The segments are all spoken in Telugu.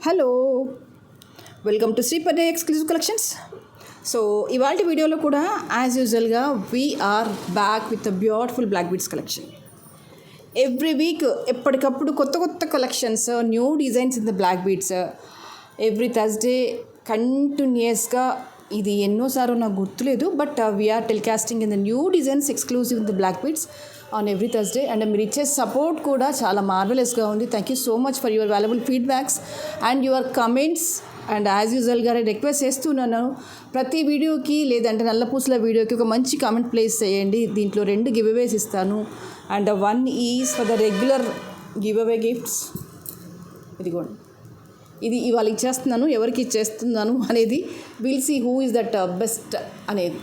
Hello, welcome to Sriparna exclusive collections. So ఇవాళ వీడియోలో కూడా యాజ్ యూజువల్గా we are back with a beautiful black beads collection. Every week ఎప్పటికప్పుడు కొత్త కొత్త collections, new designs in the black beads. Every Thursday కంటిన్యూస్గా, ఇది ఎన్నోసార్లు నాకు గుర్తులేదు, but we are telecasting in the new designs exclusive in the black beads on every Thursday. And మీరు ఇచ్చే సపోర్ట్ కూడా చాలా మార్వెలస్గా ఉంది. Thank you so much for your valuable feedbacks and your comments. And as యూజువల్గా రిక్వెస్ట్ చేస్తున్నాను, ప్రతి వీడియోకి లేదంటే నల్లపూసల వీడియోకి ఒక మంచి కామెంట్ ప్లేస్ చేయండి. దీంట్లో 2 గివ్ అవేస్ ఇస్తాను. And 1 is for the regular giveaway gifts. ఇదిగోండి, ఇది ఇవాళ ఇచ్చేస్తున్నాను. ఎవరికి ఇచ్చేస్తున్నాను అనేది will see who is that best అనేది.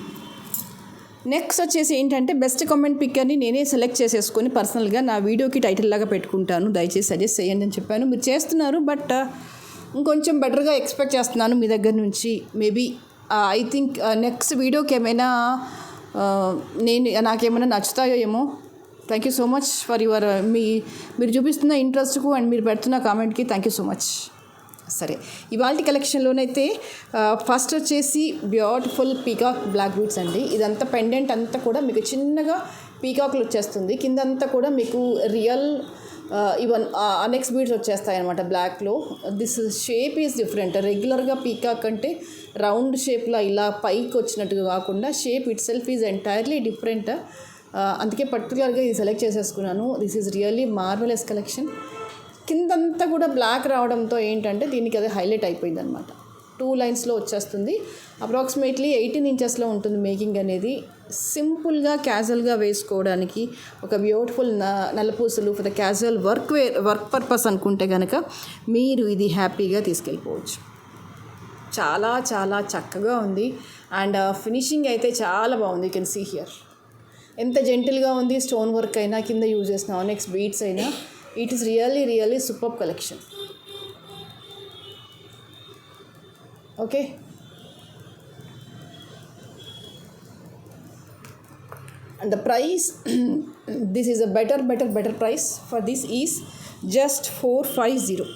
నెక్స్ట్ వచ్చేసి ఏంటంటే, బెస్ట్ కామెంట్ పిక్కర్ని నేనే సెలెక్ట్ చేసేసుకొని పర్సనల్గా నా వీడియోకి టైటిల్ లాగా పెట్టుకుంటాను. దయచేసి సజెస్ట్ చేయండి అని చెప్పాను. మీరు చేస్తున్నారు, బట్ ఇంకొంచెం బెటర్గా ఎక్స్పెక్ట్ చేస్తున్నాను మీ దగ్గర నుంచి. మేబీ ఐ థింక్ నెక్స్ట్ వీడియోకి ఏమైనా నాకేమైనా నచ్చుతాయో ఏమో. Thank you so much for your మీరు చూపిస్తున్న ఇంట్రెస్ట్కు అండ్ మీరు పెడుతున్న కామెంట్కి థ్యాంక్ యూ సో మచ్. సరే, ఇవాళ కలెక్షన్లోనైతే ఫస్ట్ వచ్చేసి బ్యూటిఫుల్ పీకాక్ బ్లాక్ బీడ్స్ అండి. ఇదంతా పెండెంట్ అంతా కూడా మీకు చిన్నగా పీకాక్లు వచ్చేస్తుంది. కిందంతా కూడా మీకు రియల్ ఈవెన్ నెక్స్ట్ బీడ్స్ వచ్చేస్తాయి అనమాట బ్లాక్లో. This shape is different. రెగ్యులర్గా పీకాక్ అంటే రౌండ్ షేప్లో ఇలా పైకి వచ్చినట్టుగా కాకుండా shape it self is entirely different. అందుకే పర్టికులర్గా ఇది సెలెక్ట్ చేసేసుకున్నాను. This is really marvellous collection. కిందంతా కూడా బ్లాక్ రావడంతో ఏంటంటే దీనికి అది హైలైట్ అయిపోయింది అనమాట. 2 లైన్స్లో వచ్చేస్తుంది. అప్రాక్సిమేట్లీ 18 ఇంచెస్లో ఉంటుంది మేకింగ్ అనేది. సింపుల్గా క్యాజువల్గా వేసుకోవడానికి ఒక బ్యూటిఫుల్ నల్లపూసలు for the casual work purpose అనుకుంటే కనుక మీరు ఇది హ్యాపీగా తీసుకెళ్ళిపోవచ్చు. చాలా చాలా చక్కగా ఉంది. అండ్ ఫినిషింగ్ అయితే చాలా బాగుంది. యూ కెన్ సీ హియర్ ఎంత జెంటిల్గా ఉంది. స్టోన్ వర్క్ అయినా, కింద యూజ్ చేసిన ఆనెక్స్ బీడ్స్ అయినా, it is really superb collection. Okay, and the price this is a better price for this is just 450.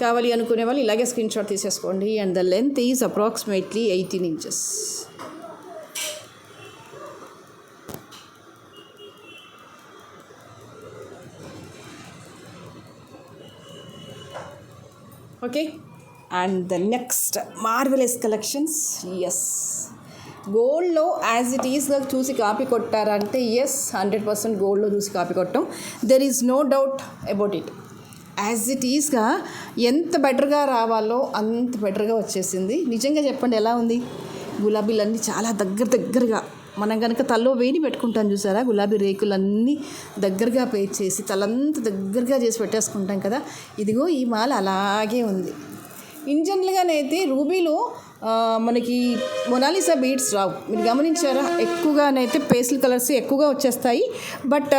కావాలి అనుకునే వాళ్ళు ఇలాగే స్క్రీన్ షాట్ తీసేసుకోండి. And the length is approximately 18 inches. Okay, and the next marvelous collections. Yes, గోల్డ్లో యాజ్ ఇట్ ఈస్గా చూసి కాపీ కొట్టారంటే ఎస్, 100% గోల్డ్లో చూసి కాపీ కొట్టడం. There is no doubt about it. As it ఈస్గా ఎంత బెటర్గా రావాలో అంత బెటర్గా వచ్చేసింది. నిజంగా చెప్పండి, ఎలా ఉంది? గులాబీలన్నీ చాలా దగ్గరగా, మనం కనుక తల్లో వేని పెట్టుకుంటాం చూసారా, గులాబీ రేకులన్నీ దగ్గరగా పేస్ట్ చేసి తలంతా దగ్గరగా చేసి పెట్టేసుకుంటాం కదా. ఇదిగో ఈ మాల అలాగే ఉంది. ఇన్ జనరల్గానైతే రూబీలో మనకి మొనాలిసా బీడ్స్ రావు. మీరు గమనించారా? ఎక్కువగానైతే పేస్టల్ కలర్స్ ఎక్కువగా వచ్చేస్తాయి. బట్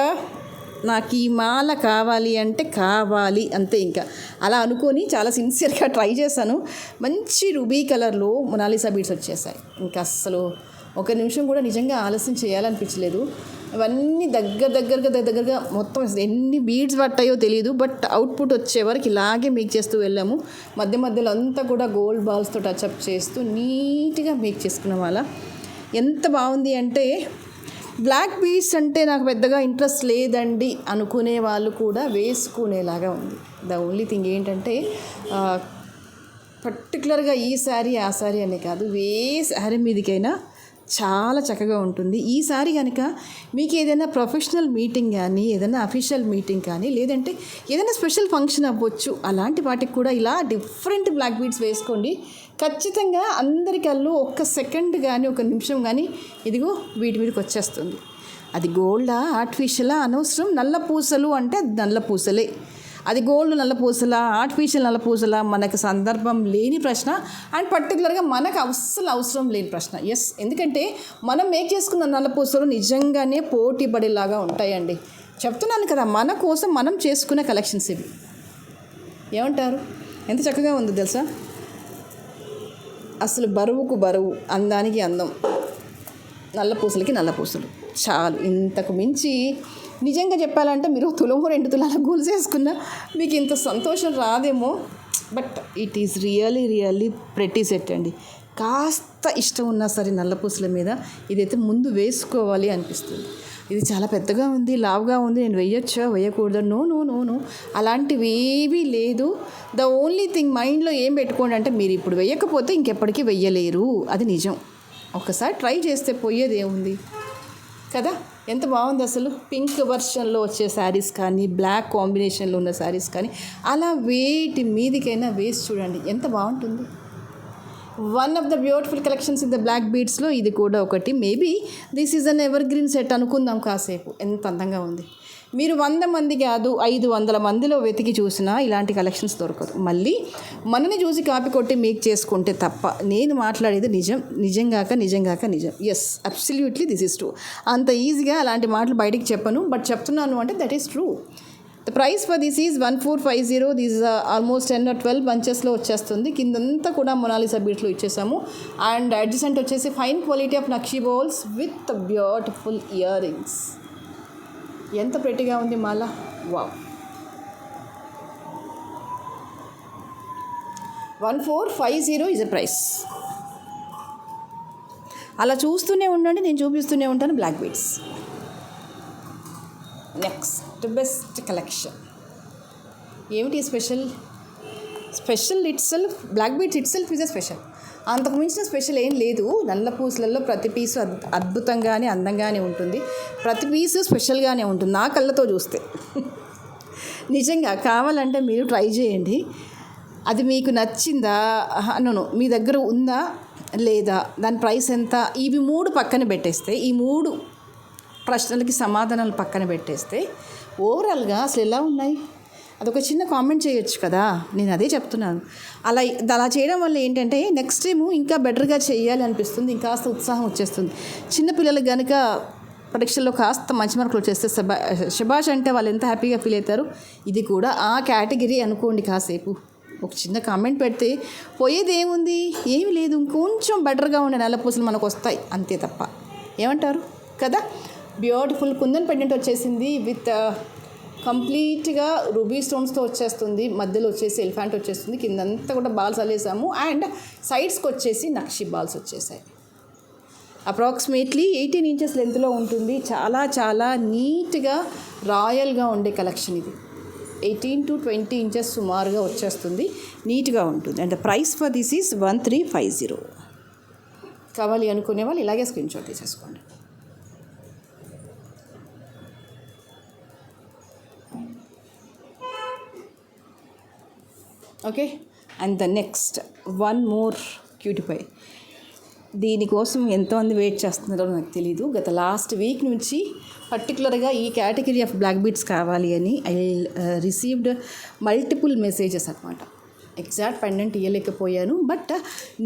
నాకు ఈ మాల కావాలి అంటే కావాలి అంతే. ఇంకా అలా అనుకొని చాలా సిన్సియర్గా ట్రై చేశాను. మంచి రూబీ కలర్లో మొనాలిసా బీడ్స్ వచ్చేసాయి. ఇంకా అస్సలు ఒక నిమిషం కూడా నిజంగా ఆలస్యం చేయాలనిపించలేదు. ఇవన్నీ దగ్గరగా మొత్తం ఎన్ని బీడ్స్ పట్టాయో తెలియదు, బట్ అవుట్పుట్ వచ్చే వరకు ఇలాగే మేక్ చేస్తూ వెళ్ళాము. మధ్యలో అంతా కూడా గోల్డ్ బాల్స్తో టచ్అప్ చేస్తూ నీట్గా మేక్ చేసుకున్నాం. అలా ఎంత బాగుంది అంటే, బ్లాక్ బీడ్స్ అంటే నాకు పెద్దగా ఇంట్రెస్ట్ లేదండి అనుకునే వాళ్ళు కూడా వేసుకునేలాగా ఉంది. ద ఓన్లీ థింగ్ ఏంటంటే, పర్టికులర్గా ఈ శారీ ఆ శారీ అనే కాదు, ఏ శారీ మీదకైనా చాలా చక్కగా ఉంటుంది. ఈ సారీ కనుక మీకు ఏదైనా ప్రొఫెషనల్ మీటింగ్ కానీ, ఏదైనా అఫీషియల్ మీటింగ్ కానీ, లేదంటే ఏదైనా స్పెషల్ ఫంక్షన్ అవ్వచ్చు, అలాంటి వాటికి కూడా ఇలా డిఫరెంట్ బ్లాక్ బీడ్స్ వేసుకోండి. ఖచ్చితంగా అందరి కళ్ళు ఒక్క సెకండ్ కానీ, ఒక నిమిషం కానీ ఇదిగో వీటి మీదకి వచ్చేస్తుంది. అది గోల్డా, ఆర్టిఫిషియలా అనవసరం. నల్ల పూసలు అంటే నల్ల పూసలే. అది గోల్డ్ నల్ల పూసల, ఆర్టిఫిషియల్ నల్ల పూసల, మనకు సందర్భం లేని ప్రశ్న. అండ్ పర్టికులర్గా మనకు అస్సలు అవసరం లేని ప్రశ్న. ఎస్, ఎందుకంటే మనం మేక్ చేసుకున్న నల్ల పూసలు నిజంగానే పోటీ పడేలాగా ఉంటాయండి. చెప్తున్నాను కదా, మన కోసం మనం చేసుకునే కలెక్షన్స్ ఇవి. ఏమంటారు? ఎంత చక్కగా ఉందో తెలుసా? అసలు బరువుకు బరువు, అందానికి అందం. నల్ల పూసలకి నల్ల పూసలు చాలు. ఇంతకు మించి నిజంగా చెప్పాలంటే మీరు తులము 2 తులాల గోల్స్ వేసుకున్నా మీకు ఇంత సంతోషం రాదేమో. But it is really pretty set అండి. కాస్త ఇష్టం ఉన్నా సరే నల్లపూసల మీద ఇదైతే ముందు వేసుకోవాలి అనిపిస్తుంది. ఇది చాలా పెద్దగా ఉంది, లావుగా ఉంది, నేను వేయొచ్చా వేయకూడదు, నో నో నో నో అలాంటివి ఏవీ లేదు. ద ఓన్లీ థింగ్ మైండ్లో ఏం పెట్టుకోండి అంటే మీరు ఇప్పుడు వేయకపోతే ఇంకెప్పటికీ వెయ్యలేరు, అది నిజం. ఒకసారి ట్రై చేస్తే పోయేది ఏముంది కదా. ఎంత బాగుంది అసలు. పింక్ వర్షన్లో వచ్చే శారీస్ కానీ, బ్లాక్ కాంబినేషన్లో ఉన్న శారీస్ కానీ, అలా వేటి మీదికైనా వేసి చూడండి ఎంత బాగుంటుంది. One of the beautiful collections in the black బీడ్స్లో ఇది కూడా ఒకటి. Maybe this is an evergreen set అనుకుందాం కాసేపు. ఎంత అందంగా ఉంది. మీరు 100 మంది కాదు 500 మందిలో వెతికి చూసినా ఇలాంటి కలెక్షన్స్ దొరకదు. మళ్ళీ మనని చూసి కాపీ కొట్టి మేక్ చేసుకుంటే తప్ప. నేను మాట్లాడేది నిజం. Yes, absolutely this is true. అంత ఈజీగా అలాంటి మాటలు బయటికి చెప్పను, బట్ చెప్తున్నాను అంటే that is true. The price for this is 1450. This almost 10 or 12 బంచెస్లో వచ్చేస్తుంది. కిందంతా కూడా మొనాలిసా బీట్స్లో ఇచ్చేసాము. అండ్ అడ్జసెంట్ వచ్చేసి fine quality of nakshi bowls with beautiful earrings. ఎంత ప్రెట్టిగా ఉంది మాల. వావ్. 1450 is a price. అలా చూస్తూనే ఉండండి, నేను చూపిస్తూనే ఉంటాను black beads. Next best collection ఏమిటి special itself. Black beads itself is a special. అంతకు మించిన స్పెషల్ ఏం లేదు. నల్ల పూసలలో ప్రతి పీసు అద్భుతంగానే అందంగానే ఉంటుంది. ప్రతి పీసు స్పెషల్గానే ఉంటుంది నా కళ్ళతో చూస్తే. నిజంగా కావాలంటే మీరు ట్రై చేయండి. అది మీకు నచ్చిందా, నో మీ దగ్గర ఉందా లేదా, దాని ప్రైస్ ఎంత, ఇవి 3 పక్కన పెట్టేస్తే, ఈ 3 ప్రశ్నలకి సమాధానాలు పక్కన పెట్టేస్తే ఓవరాల్గా అసలు ఎలా ఉన్నాయి అదొక చిన్న కామెంట్ చేయొచ్చు కదా. నేను అదే చెప్తున్నాను. అలా చేయడం వల్ల ఏంటంటే నెక్స్ట్ టైము ఇంకా బెటర్గా చేయాలి అనిపిస్తుంది, ఇంకాస్త ఉత్సాహం వచ్చేస్తుంది. చిన్నపిల్లలకు కనుక పరీక్షల్లో కాస్త మంచి మార్కులు వచ్చేస్తే శబాష్ అంటే వాళ్ళు ఎంత హ్యాపీగా ఫీల్ అవుతారు. ఇది కూడా ఆ కేటగిరీ అనుకోండి. కాసేపు ఒక చిన్న కామెంట్ పెడితే పోయేది ఏముంది, ఏమి లేదు. ఇంకొంచెం బెటర్గా ఉండే నల్లపూసలు మనకు వస్తాయి అంతే తప్ప. ఏమంటారు కదా. బ్యూటిఫుల్ కుందన్ పెండెంట్ వచ్చేసింది విత్ కంప్లీట్గా రూబీ స్టోన్స్తో వచ్చేస్తుంది. మధ్యలో వచ్చేసి ఎలిఫెంట్ వచ్చేస్తుంది. కిందంతా కూడా బాల్స్ అల్లేసాము. అండ్ సైడ్స్కి వచ్చేసి నక్షి బాల్స్ వచ్చేసాయి. అప్రాక్సిమేట్లీ 18 inches లెంత్లో ఉంటుంది. చాలా నీట్గా రాయల్గా ఉండే కలెక్షన్ ఇది. 18 to 20 inches సుమారుగా వచ్చేస్తుంది. నీట్గా ఉంటుంది. And price for this is 1350. కావాలి అనుకునే వాళ్ళు ఇలాగే స్క్రీన్ షాట్ తీసేసుకోండి. Okay. And the next one more cutie pie. దీనికోసం ఎంతమంది వెయిట్ చేస్తున్నారో నాకు తెలీదు. గత లాస్ట్ వీక్ నుంచి పర్టికులర్గా ఈ కేటగిరీ ఆఫ్ బ్లాక్ బీడ్స్ కావాలి అని ఐ రిసీవ్డ్ మల్టిపుల్ మెసేజెస్ అనమాట. ఎగ్జాక్ట్ పెండెంట్ ఇవ్వలేకపోయాను, బట్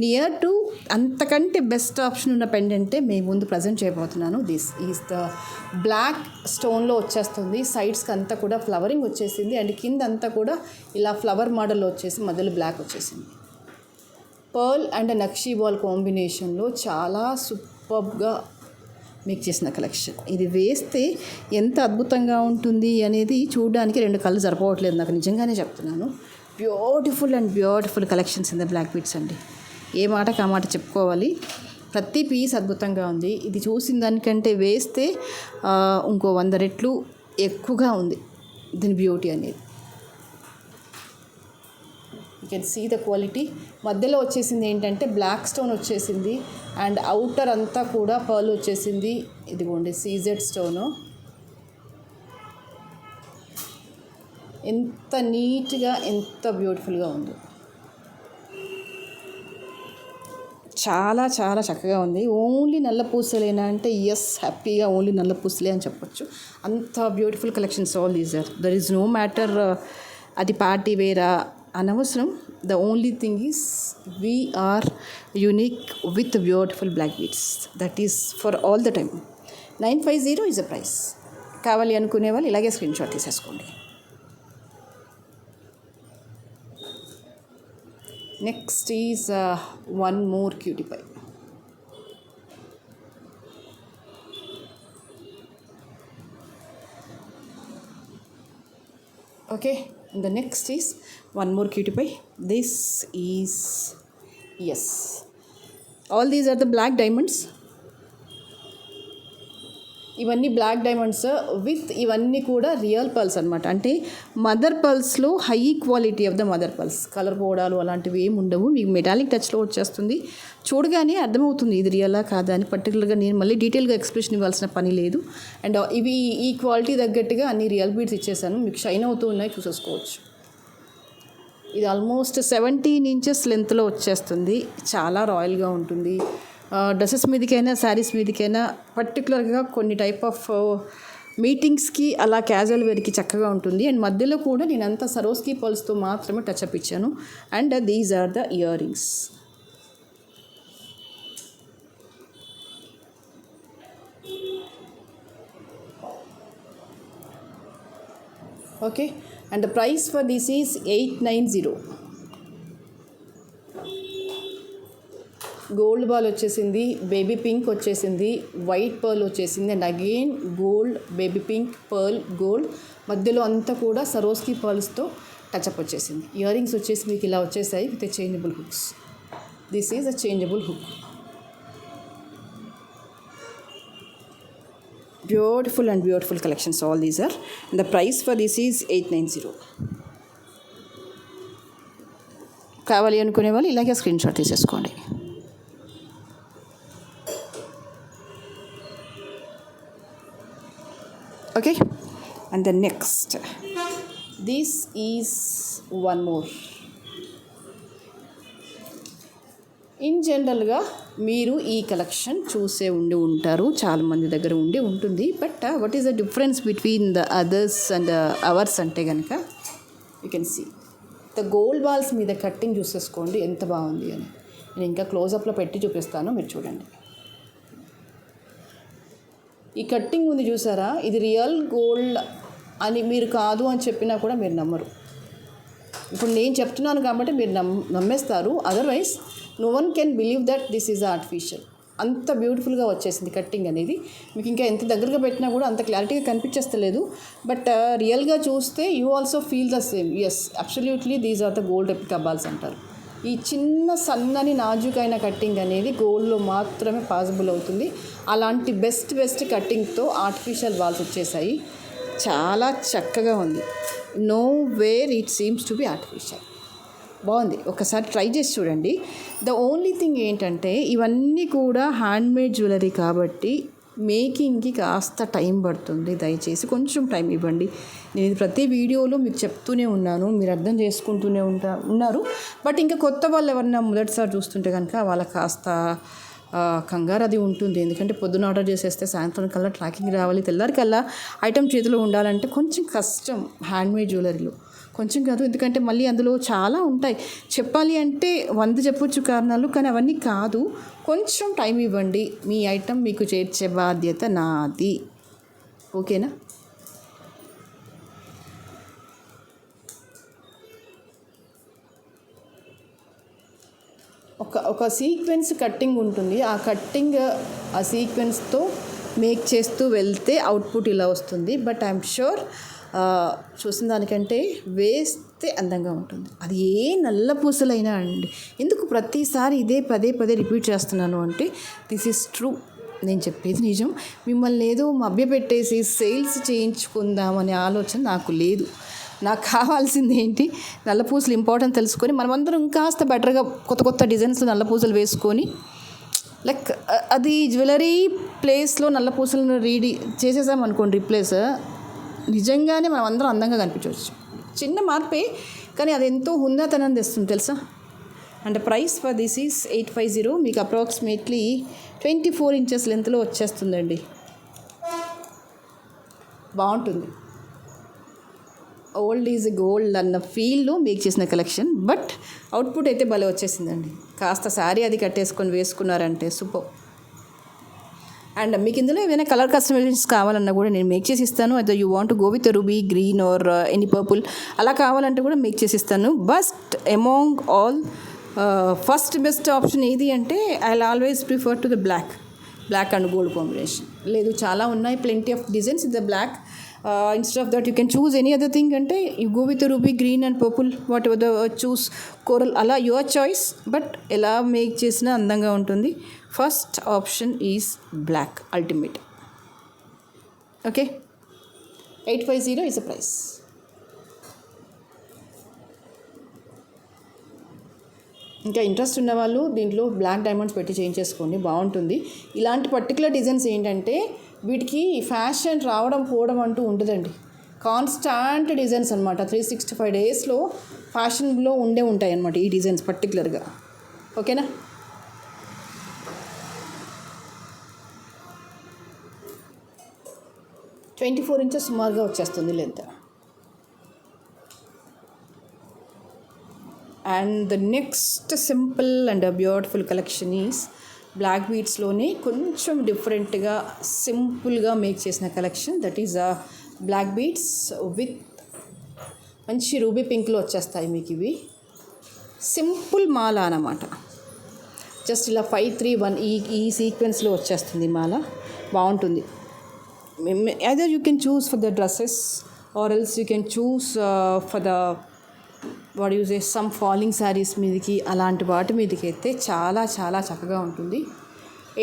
నియర్ టు అంతకంటే బెస్ట్ ఆప్షన్ ఉన్న పెండెంటే మేము ముందు ప్రజెంట్ చేయబోతున్నాను. దిస్ ఈజ్ ద బ్లాక్ స్టోన్లో వచ్చేస్తుంది. సైడ్స్కి అంతా కూడా ఫ్లవరింగ్ వచ్చేసింది. అండ్ కింద అంతా కూడా ఇలా ఫ్లవర్ మోడల్లో వచ్చేసి మధ్యలో బ్లాక్ వచ్చేసింది. పర్ల్ అండ్ నక్షీ బాల్ కాంబినేషన్లో చాలా సూపర్గా మేక్ చేసిన కలెక్షన్. ఇది వేస్తే ఎంత అద్భుతంగా ఉంటుంది అనేది చూడడానికి 2 కళ్ళు సరిపోవట్లేదు నాకు, నిజంగానే చెప్తున్నాను. Beautiful collections in the black beads అండి. ఏ మాటకి ఆ మాట చెప్పుకోవాలి. ప్రతి పీస్ అద్భుతంగా ఉంది. ఇది చూసిన దానికంటే వేస్తే ఇంకో 100 రెట్లు ఎక్కువగా ఉంది దీని బ్యూటీ అనేది. You can see the quality. మధ్యలో వచ్చేసింది ఏంటంటే బ్లాక్ స్టోన్ వచ్చేసింది. అండ్ అవుటర్ అంతా కూడా పర్ల్ వచ్చేసింది. ఇదిగోండి సీజెడ్ స్టోను. ఎంత నీట్గా ఎంత బ్యూటిఫుల్గా ఉంది. చాలా చక్కగా ఉంది. ఓన్లీ నల్ల పూసలేనా అంటే ఎస్, హ్యాపీగా ఓన్లీ నల్ల పూసలే అని చెప్పొచ్చు. అంత beautiful collections all these are. There is no matter అది పార్టీ వేరా అనవసరం. The only thing is we are unique with beautiful black beads. That is for all the time. 950 is a price. కావాలి అనుకునే వాళ్ళు ఇలాగే స్క్రీన్ షాట్ తీసేసుకోండి. Next is one more cutie pie. Okay, and the next is one more cutie pie. This is, yes, all these are the black diamonds. ఇవన్నీ బ్లాక్ డైమండ్స్ విత్ ఇవన్నీ కూడా రియల్ పర్ల్స్ అనమాట. అంటే మదర్ పర్ల్స్లో high quality of the mother pearls, colour పోవడాలు అలాంటివి ఏమి ఉండవు. మీకు మెటాలిక్ టచ్లో వచ్చేస్తుంది, చూడగానే అర్థమవుతుంది ఇది రియలా కాదా అని. పర్టికులర్గా నేను మళ్ళీ డీటెయిల్గా ఎక్స్ప్రెషన్ ఇవ్వాల్సిన పని లేదు. అండ్ ఇవి ఈ క్వాలిటీ తగ్గట్టుగా అన్ని రియల్ బీడ్స్ ఇచ్చేసాను, మీకు షైన్ అవుతూ ఉన్నాయి, చూసేసుకోవచ్చు. ఇది ఆల్మోస్ట్ 17 inches లెంత్లో వచ్చేస్తుంది, చాలా రాయల్గా ఉంటుంది. డ్రెస్సెస్ మీదకైనా శారీస్ మీదకైనా, పర్టికులర్గా కొన్ని టైప్ ఆఫ్ మీటింగ్స్కి అలా క్యాజువల్ వేర్కి చక్కగా ఉంటుంది. అండ్ మధ్యలో కూడా నేను అంతా సరోస్కి పర్ల్స్తో మాత్రమే టచ్అప్ ఇచ్చాను. And these are the earrings. Okay, and the price for this is 890. Gold ball వచ్చేసింది, బేబీ పింక్ వచ్చేసింది, వైట్ పర్ల్ వచ్చేసింది, and again gold, baby pink, pearl, gold, మధ్యలో అంతా కూడా సరోస్కి పర్ల్స్తో టచ్అప్ వచ్చేసింది. ఇయర్ రింగ్స్ వచ్చేసి మీకు ఇలా వచ్చేసాయి with changeable hooks. This is a changeable hook. Beautiful and beautiful collections all these are. And the price for this is 890. కావాలి అనుకునే వాళ్ళు ఇలాగే స్క్రీన్ షాట్ తీసేసుకోండి. Okay, and the next, this is one more. In జనరల్గా మీరు ఈ కలెక్షన్ చూసే ఉంటారు, చాలామంది దగ్గర ఉంటుంది. But what is the difference between the others and ours అంటే కనుక you can see the gold balls మీద కట్టింగ్ చూసేసుకోండి ఎంత బాగుంది అని. నేను ఇంకా క్లోజప్లో పెట్టి చూపిస్తాను, మీరు చూడండి. ఈ కట్టింగ్ ఉంది చూసారా, ఇది రియల్ గోల్డ్ అని మీరు కాదు అని చెప్పినా కూడా మీరు నమ్మరు. ఇప్పుడు నేను చెప్తున్నాను కాబట్టి మీరు నమ్మేస్తారు. Otherwise no one can believe that this is artificial. అంత బ్యూటిఫుల్గా వచ్చేసింది కట్టింగ్ అనేది. మీకు ఇంకా ఎంత దగ్గరగా పెట్టినా కూడా అంత క్లారిటీగా కనిపించేస్తలేదు. బట్ రియల్గా చూస్తే you also feel the same. Yes, absolutely these are the gold replica balls అంటారు. ఈ చిన్న సన్నని నాజుకైన కట్టింగ్ అనేది గోల్డ్లో మాత్రమే పాసిబుల్ అవుతుంది. అలాంటి బెస్ట్ కట్టింగ్తో ఆర్టిఫిషియల్ బాల్స్ వచ్చేసాయి. చాలా చక్కగా ఉంది. Know where it seems to be artificial. బాగుంది, ఒకసారి ట్రై చేసి చూడండి. ద ఓన్లీ థింగ్ ఏంటంటే ఇవన్నీ కూడా హ్యాండ్మేడ్ జ్యువెలరీ కాబట్టి మేకింగ్కి కాస్త టైం పడుతుంది. దయచేసి కొంచెం టైం ఇవ్వండి. నేను ఇది ప్రతి వీడియోలో మీకు చెప్తూనే ఉన్నాను, మీరు అర్థం చేసుకుంటూనే ఉన్నారు. బట్ ఇంకా కొత్త వాళ్ళు ఎవరైనా మొదటిసారి చూస్తుంటే కనుక వాళ్ళకి కాస్త కంగారు అది ఉంటుంది. ఎందుకంటే పొద్దున ఆర్డర్ చేసేస్తే సాయంత్రం కల్లా ట్రాకింగ్ రావాలి, తెల్లారి కల్లా ఐటెం చేతిలో ఉండాలంటే కొంచెం కష్టం హ్యాండ్మేడ్ జ్యువెలరీలో. కొంచెం కాదు, ఎందుకంటే మళ్ళీ అందులో చాలా ఉంటాయి. చెప్పాలి అంటే 100 చెప్పొచ్చు కారణాలు, కానీ అవన్నీ కాదు. కొంచెం టైం ఇవ్వండి, మీ ఐటెం మీకు చేర్చే బాధ్యత నాది. ఓకేనా? ఒక సీక్వెన్స్ కట్టింగ్ ఉంటుంది. ఆ సీక్వెన్స్తో మేక్ చేస్తూ వెళ్తే అవుట్పుట్ ఇలా వస్తుంది. బట్ ఐఎమ్ షూర్ చూసిన దానికంటే వేస్తే అందంగా ఉంటుంది. అది ఏ నల్ల పూసలైనా అండి. ఎందుకు ప్రతిసారి ఇదే పదే రిపీట్ చేస్తున్నాను అంటే దిస్ ఈజ్ ట్రూ. నేను చెప్పేది నిజం. మిమ్మల్ని ఏదో మభ్యపెట్టేసి సేల్స్ చేయించుకుందామనే ఆలోచన నాకు లేదు. నాకు కావాల్సింది ఏంటి, నల్లపూసలు ఇంపార్టెంట్ తెలుసుకొని మనమందరం ఇంకాస్త బెటర్గా కొత్త డిజైన్స్లో నల్లపూసలు వేసుకొని లైక్ అది జ్యువెలరీ ప్లేస్లో నల్లపూసలను చేసేసామనుకోండి రీప్లేస్, నిజంగానే మనం అందరం అందంగా కనిపించవచ్చు. చిన్న మార్పే కానీ అది ఎంతో హుందాతనం తెస్తుంది తెలుసా. అంటే ప్రైస్ ఫర్ దిస్ ఈజ్ 850. మీకు అప్రాక్సిమేట్లీ 24 inches లెంత్లో వచ్చేస్తుందండి. బాగుంటుంది. ఓల్డ్ ఈజ్ గోల్డ్ అన్న ఫీల్లో మేక్ చేసిన కలెక్షన్. బట్ అవుట్పుట్ అయితే భలే వచ్చేసిందండి. కాస్త శారీ అది కట్టేసుకొని వేసుకున్నారంటే సూపర్. అండ్ మీకు ఇందులో ఏమైనా కలర్ కస్టమైజేషన్స్ కావాలన్నా కూడా నేను మేక్ చేసి ఇస్తాను. అయితే you want go with ruby green or any purple అలా కావాలంటే కూడా మేక్ చేసి ఇస్తాను. Best among all first best option ఏది అంటే I will always prefer to the black and gold combination. లేదు చాలా ఉన్నాయి, plenty of designs in the black. Instead of that you can choose any other thing అంటే you go with ruby green and purple whatever the choose coral అలా యువర్ చాయిస్. బట్ ఎలా మేక్ చేసినా అందంగా ఉంటుంది. First option is black ultimate. Okay, 850 is the price. ఇంకా ఇంట్రెస్ట్ ఉన్న వాళ్ళు దీంట్లో బ్లాక్ డైమండ్స్ పెట్టి చేంజ్ చేసుకోండి, బాగుంటుంది. ఇలాంటి పర్టికులర్ డిజైన్స్ ఏంటంటే వీటికి ఫ్యాషన్ రావడం పోవడం అంటూ ఉండదండి. కాన్స్టాంట్ డిజైన్స్ అనమాట. 365 daysలో ఫ్యాషన్లో ఉంటాయి అన్నమాట ఈ డిజైన్స్ పర్టికులర్గా. ఓకేనా? ఇంచెస్ సుమారుగా వచ్చేస్తుంది length. And the next simple and beautiful collection is black బీడ్స్లోనే కొంచెం డిఫరెంట్గా సింపుల్గా మేక్ చేసిన కలెక్షన్. That is black beads with మంచి రూబీ పింక్లో వచ్చేస్తాయి మీకు ఇవి. సింపుల్ మాల అన్నమాట. జస్ట్ ఇలా 531 ఈ సీక్వెన్స్లో వచ్చేస్తుంది మాల, బాగుంటుంది. either you can choose for the dresses or else you can choose for the what do you say some falling sarees మీదకి, అలాంటి వాటి మీదకి అయితే చాలా చాలా చక్కగా ఉంటుంది.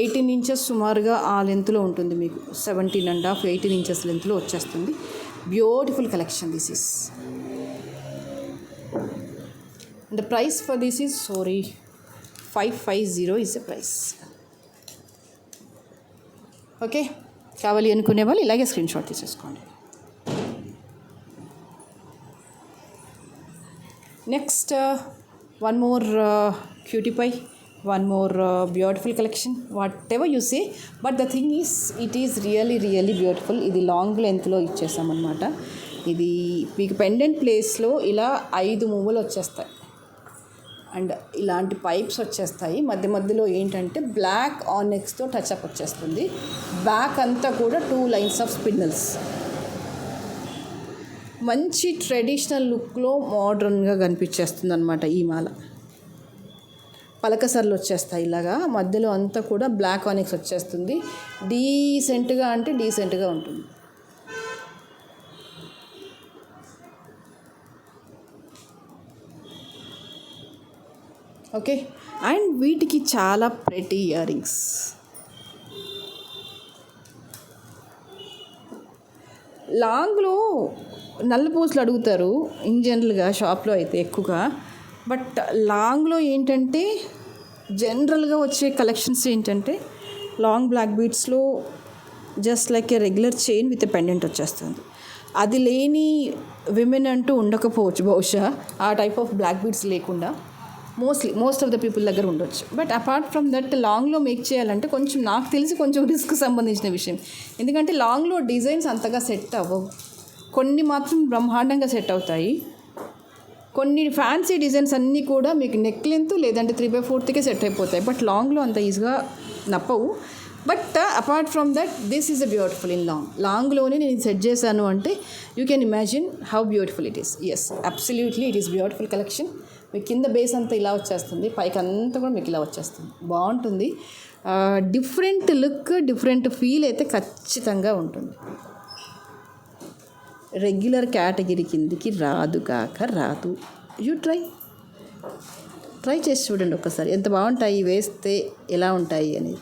18 inches సుమారుగా ఆ లెంత్లో ఉంటుంది మీకు. 17.5 18 inches లెంత్లో వచ్చేస్తుంది. Beautiful collection this is. the price for this is 550 is the price. Okay, కావాలి అనుకునే వాళ్ళు ఇలాగే స్క్రీన్ షాట్ తీసేసుకోండి. Next one more cutie pie, one more beautiful collection, whatever you say. But the thing is it is really beautiful. ఇది లాంగ్ లెంత్లో ఇచ్చేసామన్నమాట. ఇది మీకు పెండెంట్ ప్లేస్లో ఇలా 5 మువ్వలు వచ్చేస్తాయి అండ్ ఇలాంటి పైప్స్ వచ్చేస్తాయి. మధ్యలో ఏంటంటే బ్లాక్ ఆనెక్స్తో టచ్అప్ వచ్చేస్తుంది. బ్యాక్ అంతా కూడా 2 lines ఆఫ్ స్పిన్నల్స్. మంచి ట్రెడిషనల్ లుక్లో మోడ్రన్గా కనిపించేస్తుంది అనమాట ఈ మాల. పలకసర్లు వచ్చేస్తాయి ఇలాగా. మధ్యలో అంతా కూడా బ్లాక్ ఆనెక్స్ వచ్చేస్తుంది. డీసెంట్గా అంటే డీసెంట్గా ఉంటుంది. ఓకే, అండ్ వీటికి చాలా ప్రెటీ ఇయర్ రింగ్స్. లాంగ్లో నల్ల పూసలు అడుగుతారు ఇన్ జనరల్గా షాప్లో అయితే ఎక్కువగా. బట్ లాంగ్లో ఏంటంటే జనరల్గా వచ్చే కలెక్షన్స్ ఏంటంటే లాంగ్ బ్లాక్ బీడ్స్లో just like a regular chain with a pendant వచ్చేస్తుంది. అది లేని విమెన్ అంటూ ఉండకపోవచ్చు బహుశా, ఆ టైప్ ఆఫ్ బ్లాక్ బీడ్స్ లేకుండా మోస్ట్ ఆఫ్ ద పీపుల్ దగ్గర ఉండొచ్చు. బట్ అపార్ట్ ఫ్రమ్ దట్ లాంగ్లో మేక్ చేయాలంటే కొంచెం నాకు తెలిసి కొంచెం రిస్క్ సంబంధించిన విషయం. ఎందుకంటే లాంగ్లో డిజైన్స్ అంతగా సెట్ అవ్వవు. కొన్ని మాత్రం బ్రహ్మాండంగా సెట్ అవుతాయి. కొన్ని ఫ్యాన్సీ డిజైన్స్ అన్నీ కూడా మీకు నెక్ లెంత్ లేదంటే 3/4కే సెట్ అయిపోతాయి. బట్ లాంగ్లో అంత ఈజీగా నప్పవు. But apart from that this is a beautiful in లాంగ్లోనే నేను సెట్ చేశాను అంటే you can imagine how beautiful it is. Yes, absolutely it is beautiful collection. మీకు కింద బేస్ అంతా ఇలా వచ్చేస్తుంది, పైకి అంతా కూడా మీకు ఇలా వచ్చేస్తుంది. బాగుంటుంది. డిఫరెంట్ లుక్, డిఫరెంట్ ఫీల్ అయితే ఖచ్చితంగా ఉంటుంది. రెగ్యులర్ కేటగిరీ కిందికి రాదు కాక రాదు. యూ ట్రై చేసి చూడండి ఒక్కసారి ఎంత బాగుంటాయి, వేస్తే ఎలా ఉంటాయి అనేది.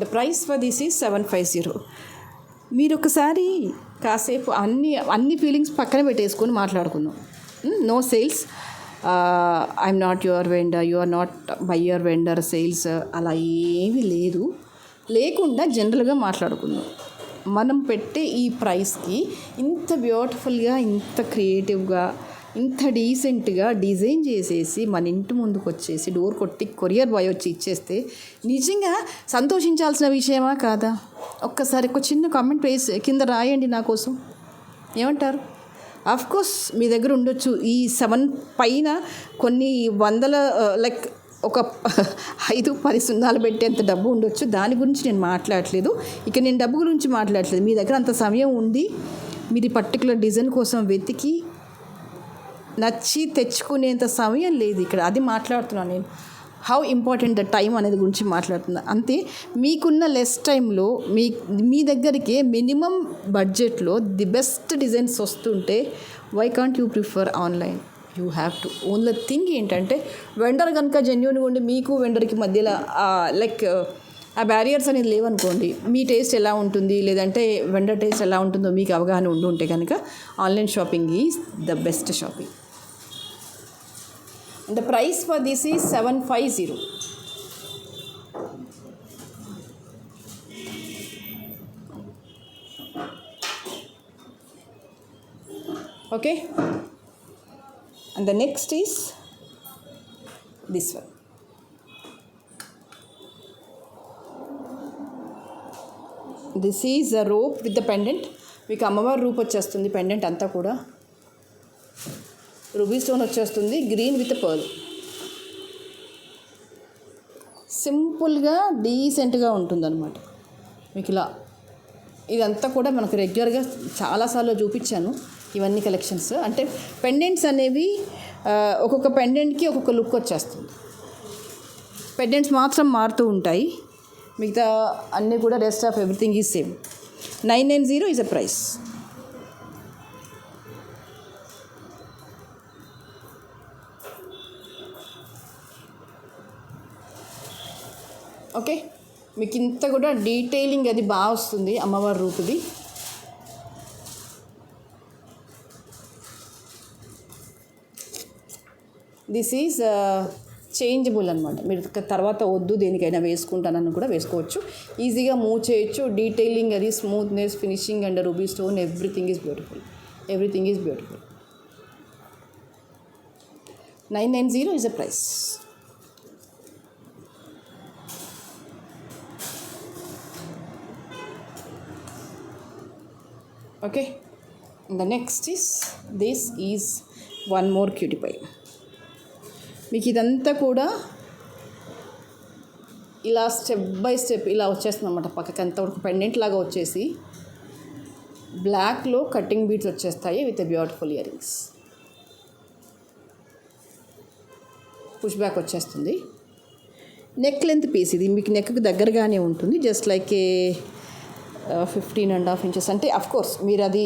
The price for this is 750. మీరు ఒకసారి కాసేపు అన్ని ఫీలింగ్స్ పక్కన పెట్టేసుకొని మాట్లాడుకుందాం. No sales, I'm not your vendor, you are not buyer vendor, sales అలా ఏమీ లేకుండా జనరల్గా మాట్లాడుకుందాం. మనం పెట్టే ఈ ప్రైస్కి ఇంత బ్యూటిఫుల్గా, ఇంత క్రియేటివ్గా, ఇంత డీసెంట్గా డిజైన్ చేసేసి మన ఇంటి ముందుకు వచ్చేసి డోర్ కొట్టి కొరియర్ బాయ్ వచ్చి ఇచ్చేస్తే నిజంగా సంతోషించాల్సిన విషయమా కాదా? ఒక్కసారి ఒక చిన్న కామెంట్ కింద రాయండి నా కోసం. ఏమంటారు? ఆఫ్కోర్స్ మీ దగ్గర ఉండొచ్చు ఈ 7 పైన కొన్ని వందల లైక్ ఒక 5-10 సున్నాలు పెట్టేంత డబ్బు ఉండొచ్చు. దాని గురించి నేను మాట్లాడట్లేదు. ఇక నేను డబ్బు గురించి మాట్లాడట్లేదు. మీ దగ్గర అంత సమయం ఉండి మీరు పర్టికులర్ డిజైన్ కోసం వెతికి నచ్చి తెచ్చుకునేంత సమయం లేదు ఇక్కడ. అది మాట్లాడుతున్నాను నేను. హౌ ఇంపార్టెంట్ ద టైం అనేది గురించి మాట్లాడుతున్నా. అంతే, మీకున్న లెస్ టైంలో మీ దగ్గరికి మినిమం బడ్జెట్లో ది బెస్ట్ డిజైన్స్ వస్తుంటే why can't you prefer online? You have to. Only thing ఏంటంటే వెండర్ కనుక జెన్యూన్గా ఉండి మీకు వెండర్కి మధ్యలో లైక్ ఆ బ్యారియర్స్ అనేది లేవనుకోండి, మీ టేస్ట్ ఎలా ఉంటుంది లేదంటే వెండర్ టేస్ట్ ఎలా ఉంటుందో మీకు అవగాహన ఉంటే కనుక online shopping is the best shopping. The price for this is 750. Okay, and the next is this one. This is a rope with the pendant. మీకు అమ్మవారి రూప్ వచ్చేస్తుంది పెండెంట్ అంతా కూడా. రూబీ స్టోన్ వచ్చేస్తుంది, గ్రీన్ విత్ పర్ల్. సింపుల్గా డీసెంట్గా ఉంటుందన్నమాట మీకు ఇలా. ఇదంతా కూడా మనకు రెగ్యులర్గా చాలాసార్లు చూపించాను ఇవన్నీ కలెక్షన్స్. అంటే పెండెంట్స్ అనేవి ఒక్కొక్క పెండెంట్కి ఒక్కొక్క లుక్ వచ్చేస్తుంది. పెండెంట్స్ మాత్రం మారుతూ ఉంటాయి, మిగతా అన్నీ కూడా rest of everything is same. 990 is a price. Okay, మీకు ఇంత కూడా డీటెయిలింగ్ అది బాగా వస్తుంది అమ్మవారి రూపుది. దిస్ ఈజ్ చేంజబుల్ అనమాట. మీరు తర్వాత వద్దు దేనికైనా వేసుకుంటానని కూడా వేసుకోవచ్చు, ఈజీగా మూవ్ చేయొచ్చు. డీటెయిలింగ్ అది, smoothness, finishing and ruby stone, everything is beautiful. Everything is beautiful. 990 is a price. Okay, the next is this is one more cutie pie. మీకు ఇదంతా కూడా ఇలా స్టెప్ బై స్టెప్ ఇలా వచ్చేస్తుంది అన్నమాట. పక్కకంతా ఒక పెండెంట్ లాగా వచ్చేసి బ్లాక్లో కటింగ్ బీడ్స్ వచ్చేస్తాయి with beautiful ear rings. Push back వచ్చేస్తుంది. నెక్ లెంత్ పీస్ ఇది, మీకు నెక్కి దగ్గరగానే ఉంటుంది. జస్ట్ లైక్ ఏ 15.5 inches. అంటే అఫ్కోర్స్ మీరు అది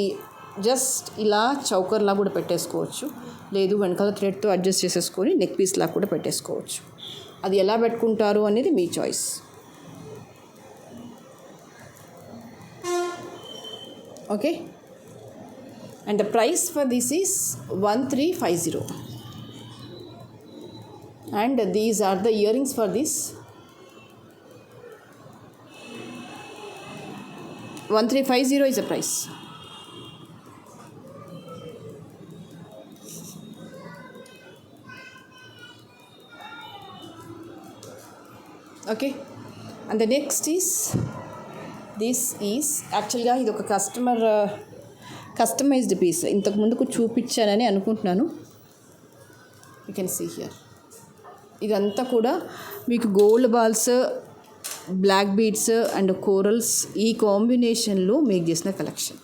జస్ట్ ఇలా చౌకర్లా కూడా పెట్టేసుకోవచ్చు, లేదు వెనకాల థ్రెడ్తో అడ్జస్ట్ చేసేసుకొని నెక్ పీస్లా కూడా పెట్టేసుకోవచ్చు. అది ఎలా పెట్టుకుంటారు అనేది మీ choice. Okay, and the price for this is 1350. And these are the earrings for this. 1350 is the price. Okay, and the next is this is యాక్చువల్గా ఇది ఒక కస్టమైజ్డ్ పీస్. ఇంతకు ముందుకు చూపించానని అనుకుంటున్నాను. You can see here. ఇదంతా కూడా మీకు gold balls, black beads and corals ఈ కాంబినేషన్లో మేక్ చేసిన కలెక్షన్,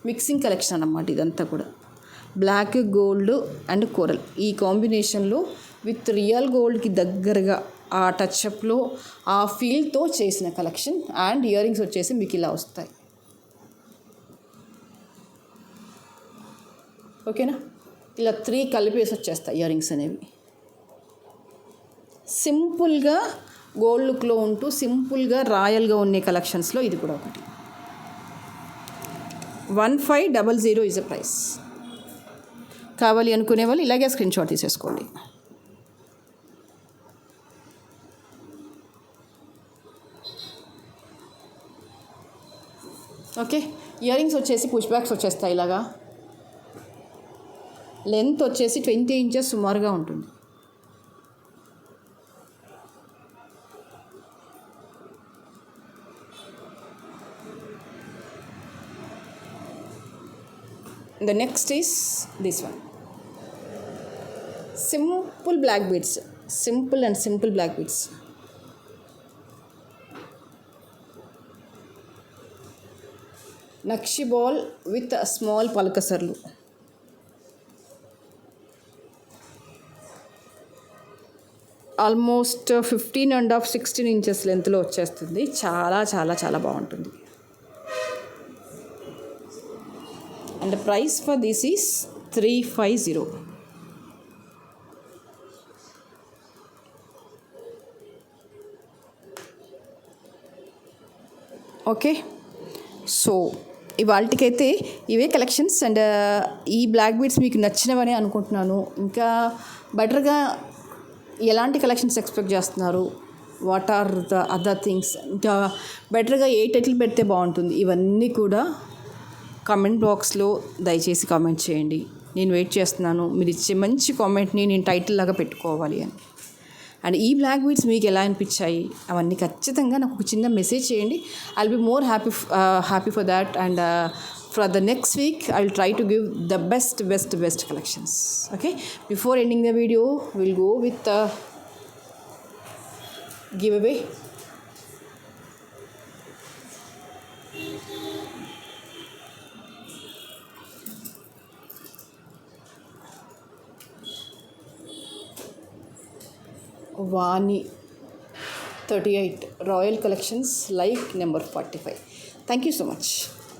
మిక్సింగ్ కలెక్షన్ అన్నమాట. ఇదంతా కూడా బ్లాక్, గోల్డ్ అండ్ కోరల్ ఈ కాంబినేషన్లో విత్ రియల్ గోల్డ్కి దగ్గరగా ఆ టచ్అప్లో ఆ ఫీల్తో చేసిన కలెక్షన్. అండ్ ఇయర్ రింగ్స్ వచ్చేసి మీకు ఇలా వస్తాయి. ఓకేనా, ఇలా 3 కలిపేసి వచ్చేస్తాయి ఇయర్ రింగ్స్ అనేవి. సింపుల్గా గోల్డ్ లుక్లో ఉంటూ సింపుల్గా రాయల్గా ఉండే కలెక్షన్స్లో ఇది కూడా ఒకటి. 1500 ఈజ్ అ ప్రైస్. కావాలి అనుకునే వాళ్ళు ఇలాగే స్క్రీన్ షాట్ తీసేసుకోండి. ఓకే, ఇయర్ రింగ్స్ వచ్చేసి పుష్ బ్యాక్స్ వచ్చేస్తాయి. ఇలాగా లెంత్ వచ్చేసి 20 inches సుమారుగా ఉంటుంది. The next is this one. Simple black beads. Simple and simple black beads. Nakshi ball with a small palkasarlu. Almost 15.5 16 inches లెంత్లో వచ్చేస్తుంది. చాలా చాలా చాలా బాగుంటుంది. And price for this is 350. Okay, so ఇవాళకైతే ఇవే కలెక్షన్స్. అండ్ ఈ బ్లాక్ బీడ్స్ మీకు నచ్చినవని అనుకుంటున్నాను. ఇంకా బెటర్గా ఎలాంటి కలెక్షన్స్ ఎక్స్పెక్ట్ చేస్తున్నారు, what are the other things, ఇంకా బెటర్గా ఏ టైటిల్ పెడితే బాగుంటుంది, ఇవన్నీ కూడా కామెంట్ బాక్స్లో దయచేసి కామెంట్ చేయండి. నేను వెయిట్ చేస్తున్నాను మీరు ఇచ్చే మంచి కామెంట్ని నేను టైటిల్ లాగా పెట్టుకోవాలి అని. అండ్ ఈ బ్లాక్ బీడ్స్ మీకు ఎలా అనిపించాయి అవన్నీ ఖచ్చితంగా నాకు ఒక చిన్న మెసేజ్ చేయండి. I will be more happy for that. And for the next week I'll try to give the best collections. Okay, before ending the video we'll go with the giveaway. Vani 38 Royal Collections, like number 45. Thank you so much.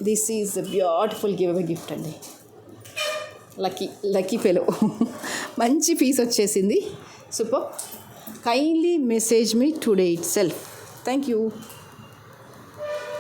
This is a beautiful giveaway gift అండి. లక్కీ ఫెలో మంచి పీస్ వచ్చేసింది. Super. Kindly message me today it self. Thank you.